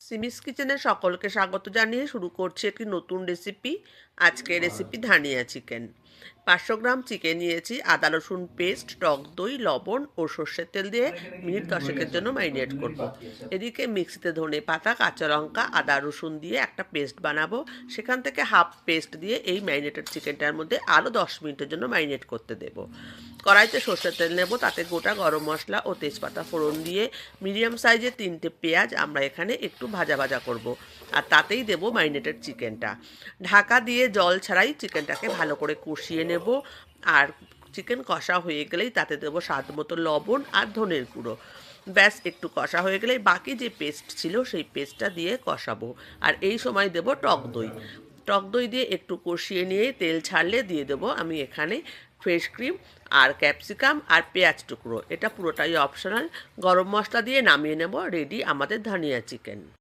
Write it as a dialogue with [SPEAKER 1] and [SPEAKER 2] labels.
[SPEAKER 1] সিমিস কিচেনে সকলকে স্বাগত জানিয়ে শুরু করছি একটি নতুন রেসিপি। আজকের recipe dhania chicken. 500 gram chicken নিয়েছি, আদা রসুন পেস্ট, টক দই, লবণ ও সর্ষের তেল দিয়ে মিনিট 10 জন্য ম্যারিনেট করব। এদিকে মিক্সিতে ধনে পাতা, কাঁচা লঙ্কা, আদা রসুন দিয়ে একটা পেস্ট বানাবো। সেখান থেকে হাফ পেস্ট দিয়ে এই ম্যারিনেটেড চিকেনটার মধ্যে আরও 10 মিনিটের জন্য ম্যারিনেট করতে দেবো। কড়াইতে সর্ষের তেল নেব, তাতে গোটা গরম মশলা ও তেজপাতা ফোড়ন দিয়ে মিডিয়াম সাইজের 3টে পেঁয়াজ আমরা এখানে একটু ভাজা ভাজা করব। আর তাতেই দেব ম্যারিনেটেড চিকেনটা। ঢাকা দিয়ে জল ছাড়াই চিকেনটাকে ভালো করে কষিয়ে নেব। আর চিকেন কষা হয়ে গেলেই তাতে দেবো স্বাদ মতো লবণ আর ধনের গুঁড়ো। ব্যাস, একটু কষা হয়ে গেলেই বাকি যে পেস্ট ছিল সেই পেস্টটা দিয়ে কষাবো। আর এই সময় দেব টক দই। টক দই দিয়ে একটু কষিয়ে নিয়ে তেল ছাড়লে দিয়ে দেবো আমি এখানে ফ্রেশ ক্রিম আর ক্যাপসিকাম আর পেঁয়াজ টুকরো। এটা পুরোটাই অপশনাল। গরম মশলা দিয়ে নামিয়ে নেব। রেডি আমাদের ধনিয়া চিকেন।